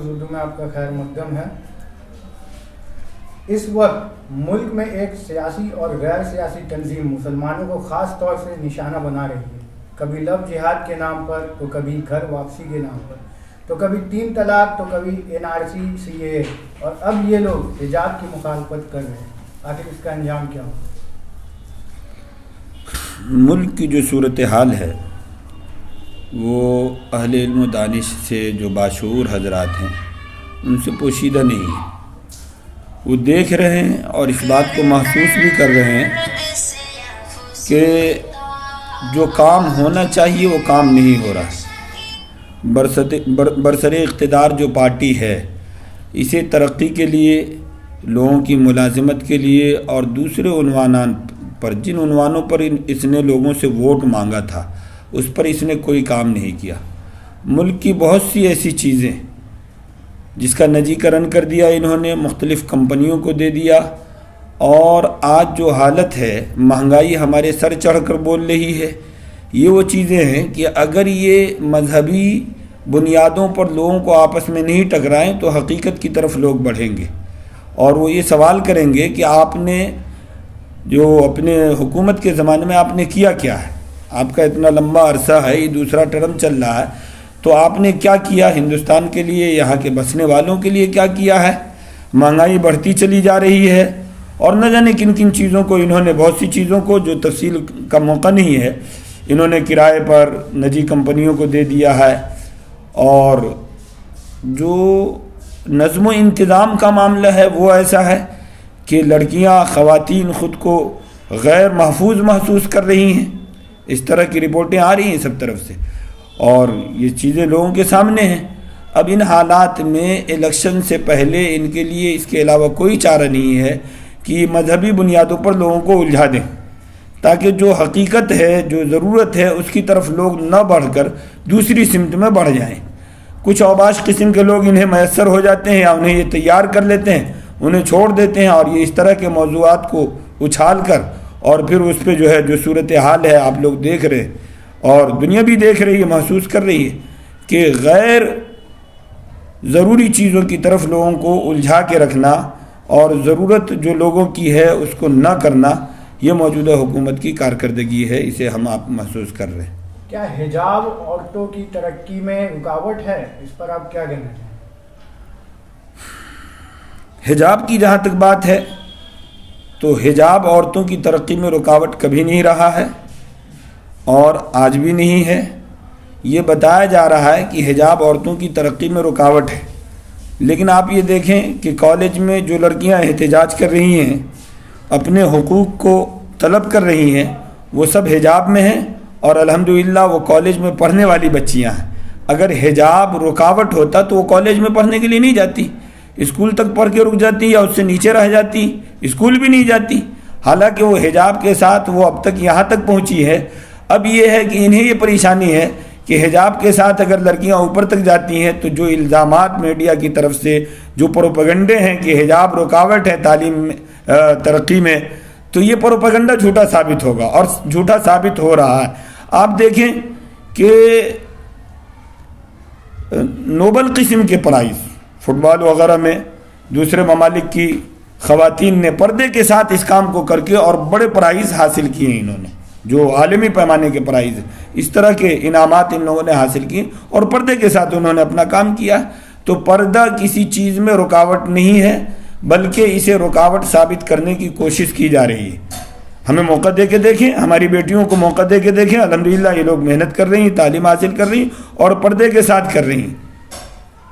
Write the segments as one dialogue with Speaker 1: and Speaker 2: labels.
Speaker 1: News Urdu میں آپ کا خیر مقدم ہے۔ اس وقت ملک میں ایک سیاسی اور غیر سیاسی تنظیم مسلمانوں کو خاص طور سے نشانہ بنا رہی ہے، کبھی لو جہاد کے نام پر، تو کبھی گھر واپسی کے نام پر، تو کبھی 3 طلاق، تو کبھی NRC CAA، اور اب یہ لوگ حجاب کی مخالفت کر رہے ہیں۔ آخر اس کا انجام کیا ہو؟
Speaker 2: ملک کی جو صورتحال ہے وہ اہل علم و دانش سے جو باشعور حضرات ہیں ان سے پوشیدہ نہیں ہے۔ وہ دیکھ رہے ہیں اور اس بات کو محسوس بھی کر رہے ہیں کہ جو کام ہونا چاہیے وہ کام نہیں ہو رہا۔ برسر اقتدار جو پارٹی ہے اسے ترقی کے لیے، لوگوں کی ملازمت کے لیے اور دوسرے عنوانات پر، جن عنوانوں پر اس نے لوگوں سے ووٹ مانگا تھا اس پر اس نے کوئی کام نہیں کیا۔ ملک کی بہت سی ایسی چیزیں جس کا نجی کرن کر دیا انہوں نے، مختلف کمپنیوں کو دے دیا، اور آج جو حالت ہے مہنگائی ہمارے سر چڑھ کر بول رہی ہے۔ یہ وہ چیزیں ہیں کہ اگر یہ مذہبی بنیادوں پر لوگوں کو آپس میں نہیں ٹکرائیں تو حقیقت کی طرف لوگ بڑھیں گے، اور وہ یہ سوال کریں گے کہ آپ نے جو اپنے حکومت کے زمانے میں آپ نے کیا کیا ہے؟ آپ کا اتنا لمبا عرصہ ہے، یہ دوسرا ٹرم چل رہا ہے، تو آپ نے کیا کیا ہندوستان کے لیے، یہاں کے بسنے والوں کے لیے کیا کیا ہے؟ مہنگائی بڑھتی چلی جا رہی ہے، اور نہ جانے کن کن چیزوں کو انہوں نے، بہت سی چیزوں کو جو تفصیل کا موقع نہیں ہے، انہوں نے کرائے پر نجی کمپنیوں کو دے دیا ہے۔ اور جو نظم و انتظام کا معاملہ ہے وہ ایسا ہے کہ لڑکیاں، خواتین خود کو غیر محفوظ محسوس کر رہی ہیں۔ اس طرح کی رپورٹیں آ رہی ہیں سب طرف سے، اور یہ چیزیں لوگوں کے سامنے ہیں۔ اب ان حالات میں الیکشن سے پہلے ان کے لیے اس کے علاوہ کوئی چارہ نہیں ہے کہ مذہبی بنیادوں پر لوگوں کو الجھا دیں، تاکہ جو حقیقت ہے، جو ضرورت ہے، اس کی طرف لوگ نہ بڑھ کر دوسری سمت میں بڑھ جائیں۔ کچھ اوباش قسم کے لوگ انہیں میسر ہو جاتے ہیں یا انہیں یہ تیار کر لیتے ہیں، انہیں چھوڑ دیتے ہیں، اور یہ اس طرح کے موضوعات کو اچھال کر، اور پھر اس پہ جو ہے جو صورتحال ہے آپ لوگ دیکھ رہے، اور دنیا بھی دیکھ رہی ہے، محسوس کر رہی ہے کہ غیر ضروری چیزوں کی طرف لوگوں کو الجھا کے رکھنا اور ضرورت جو لوگوں کی ہے اس کو نہ کرنا، یہ موجودہ حکومت کی کارکردگی ہے، اسے ہم آپ محسوس کر رہے ہیں۔
Speaker 1: کیا حجاب عورتوں کی ترقی میں رکاوٹ ہے؟ اس پر آپ کیا کہنا چاہیں؟
Speaker 2: حجاب کی جہاں تک بات ہے تو حجاب عورتوں کی ترقی میں رکاوٹ کبھی نہیں رہا ہے اور آج بھی نہیں ہے۔ یہ بتایا جا رہا ہے کہ حجاب عورتوں کی ترقی میں رکاوٹ ہے، لیکن آپ یہ دیکھیں کہ کالج میں جو لڑکیاں احتجاج کر رہی ہیں، اپنے حقوق کو طلب کر رہی ہیں، وہ سب حجاب میں ہیں، اور الحمدللہ وہ کالج میں پڑھنے والی بچیاں ہیں۔ اگر حجاب رکاوٹ ہوتا تو وہ کالج میں پڑھنے کے لیے نہیں جاتی، اسکول تک پڑھ کے رک جاتی یا اس سے نیچے رہ جاتی، اسکول بھی نہیں جاتی۔ حالانکہ وہ حجاب کے ساتھ وہ اب تک یہاں تک پہنچی ہے۔ اب یہ ہے کہ انہیں یہ پریشانی ہے کہ حجاب کے ساتھ اگر لڑکیاں اوپر تک جاتی ہیں تو جو الزامات میڈیا کی طرف سے، جو پروپیگنڈے ہیں کہ حجاب رکاوٹ ہے تعلیم میں، ترقی میں، تو یہ پروپیگنڈا جھوٹا ثابت ہوگا، اور جھوٹا ثابت ہو رہا ہے۔ آپ دیکھیں کہ نوبل قسم کے پرائز فٹ بال وغیرہ میں دوسرے ممالک کی خواتین نے پردے کے ساتھ اس کام کو کر کے اور بڑے پرائز حاصل کیے ہیں، انہوں نے جو عالمی پیمانے کے پرائز ہیں، اس طرح کے انعامات ان لوگوں نے حاصل کیے اور پردے کے ساتھ انہوں نے اپنا کام کیا۔ تو پردہ کسی چیز میں رکاوٹ نہیں ہے، بلکہ اسے رکاوٹ ثابت کرنے کی کوشش کی جا رہی ہے۔ ہمیں موقع دے کے دیکھیں، ہماری بیٹیوں کو موقع دے کے دیکھیں، الحمدللہ یہ لوگ محنت کر رہی ہیں، تعلیم حاصل کر رہی ہیں اور پردے کے ساتھ کر رہی ہیں۔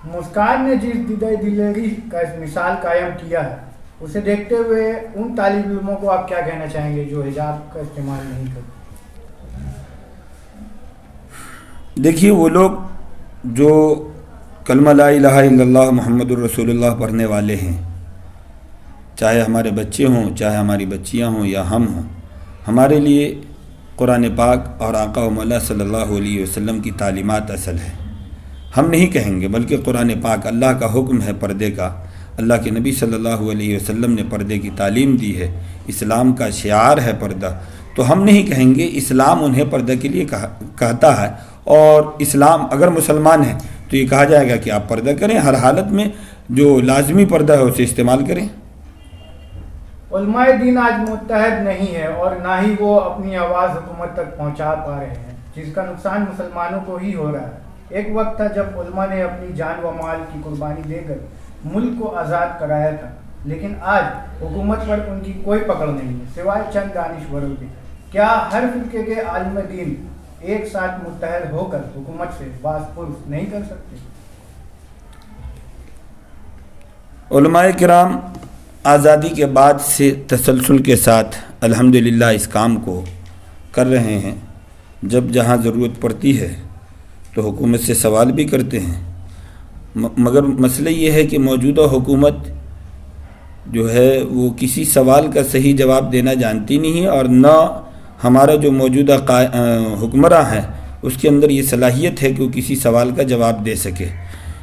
Speaker 1: مسکان نے جس دلری کا مثال قائم کیا ہے، اسے دیکھتے ہوئے ان طالب علموں کو آپ کیا کہنا چاہیں گے جو حجاب کا استعمال نہیں کرتے؟
Speaker 2: دیکھیے، وہ لوگ جو کلمہ لا الہ الا اللہ محمد الرسول اللہ پڑھنے والے ہیں، چاہے ہمارے بچے ہوں، چاہے ہماری بچیاں ہوں یا ہم ہوں، ہمارے لیے قرآن پاک اور آقا و مولا صلی اللہ علیہ وسلم کی تعلیمات اصل ہے۔ ہم نہیں کہیں گے، بلکہ قرآن پاک اللہ کا حکم ہے پردے کا، اللہ کے نبی صلی اللہ علیہ وسلم نے پردے کی تعلیم دی ہے، اسلام کا شعار ہے پردہ، تو ہم نہیں کہیں گے، اسلام انہیں پردہ کے لیے کہتا ہے، اور اسلام اگر مسلمان ہیں تو یہ کہا جائے گا کہ آپ پردہ کریں، ہر حالت میں جو لازمی پردہ ہے اسے استعمال کریں۔
Speaker 1: علماء دین آج متحد نہیں ہے اور نہ ہی وہ اپنی آواز حکومت تک پہنچا پا رہے ہیں، جس کا نقصان مسلمانوں کو ہی ہو رہا ہے۔ ایک وقت تھا جب علماء نے اپنی جان و مال کی قربانی دے کر ملک کو آزاد کرایا تھا، لیکن آج حکومت پر ان کی کوئی پکڑ نہیں ہے سوائے چند دانشوروں کے۔ کیا ہر فرقے کے عالم دین ایک ساتھ متحد ہو کر حکومت سے باز پرس نہیں کر سکتے؟
Speaker 2: علماء کرام آزادی کے بعد سے تسلسل کے ساتھ الحمدللہ اس کام کو کر رہے ہیں۔ جب جہاں ضرورت پڑتی ہے تو حکومت سے سوال بھی کرتے ہیں، مگر مسئلہ یہ ہے کہ موجودہ حکومت جو ہے وہ کسی سوال کا صحیح جواب دینا جانتی نہیں ہے، اور نہ ہمارا جو موجودہ حکمراں ہے اس کے اندر یہ صلاحیت ہے کہ وہ کسی سوال کا جواب دے سکے۔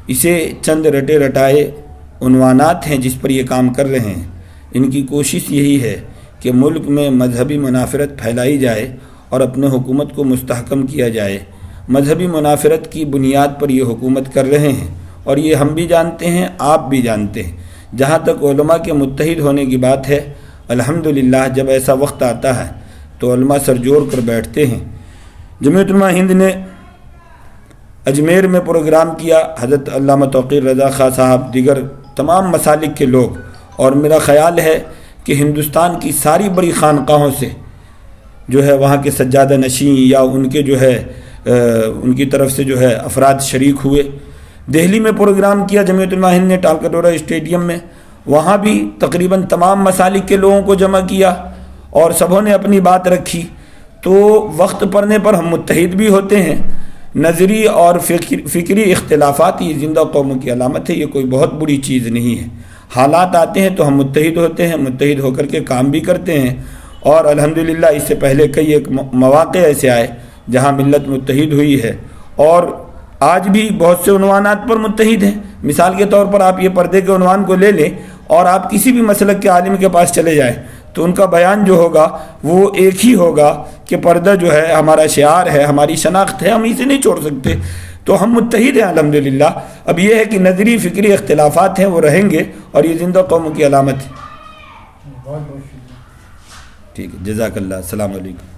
Speaker 2: اسے چند رٹے رٹائے عنوانات ہیں جس پر یہ کام کر رہے ہیں۔ ان کی کوشش یہی ہے کہ ملک میں مذہبی منافرت پھیلائی جائے اور اپنے حکومت کو مستحکم کیا جائے۔ مذہبی منافرت کی بنیاد پر یہ حکومت کر رہے ہیں، اور یہ ہم بھی جانتے ہیں، آپ بھی جانتے ہیں۔ جہاں تک علماء کے متحد ہونے کی بات ہے، الحمدللہ جب ایسا وقت آتا ہے تو علماء سر جوڑ کر بیٹھتے ہیں۔ جمعیت علماء ہند نے اجمیر میں پروگرام کیا، حضرت علامہ توقیر رضا خاں صاحب، دیگر تمام مسالک کے لوگ، اور میرا خیال ہے کہ ہندوستان کی ساری بڑی خانقاہوں سے جو ہے وہاں کے سجادہ نشین یا ان کے جو ہے ان کی طرف سے جو ہے افراد شریک ہوئے۔ دہلی میں پروگرام کیا جمعیت علماء ہند نے ٹالکٹورا اسٹیڈیم میں، وہاں بھی تقریباً تمام مسالک کے لوگوں کو جمع کیا اور سبوں نے اپنی بات رکھی۔ تو وقت پڑنے پر ہم متحد بھی ہوتے ہیں۔ نظری اور فکری اختلافات یہ زندہ قوموں کی علامت ہے، یہ کوئی بہت بری چیز نہیں ہے۔ حالات آتے ہیں تو ہم متحد ہوتے ہیں، متحد ہو کر کے کام بھی کرتے ہیں، اور الحمدللہ اس سے پہلے کئی ایک مواقع ایسے آئے جہاں ملت متحد ہوئی ہے، اور آج بھی بہت سے عنوانات پر متحد ہیں۔ مثال کے طور پر آپ یہ پردے کے عنوان کو لے لیں اور آپ کسی بھی مسلک کے عالم کے پاس چلے جائیں تو ان کا بیان جو ہوگا وہ ایک ہی ہوگا کہ پردہ جو ہے ہمارا شعار ہے، ہماری شناخت ہے، ہم اسے نہیں چھوڑ سکتے۔ تو ہم متحد ہیں الحمدللہ۔ اب یہ ہے کہ نظری فکری اختلافات ہیں وہ رہیں گے، اور یہ زندہ قوموں کی علامت ہے۔
Speaker 1: بہت بہت شکریہ۔
Speaker 2: ٹھیک ہے، جزاک اللہ، السلام علیکم۔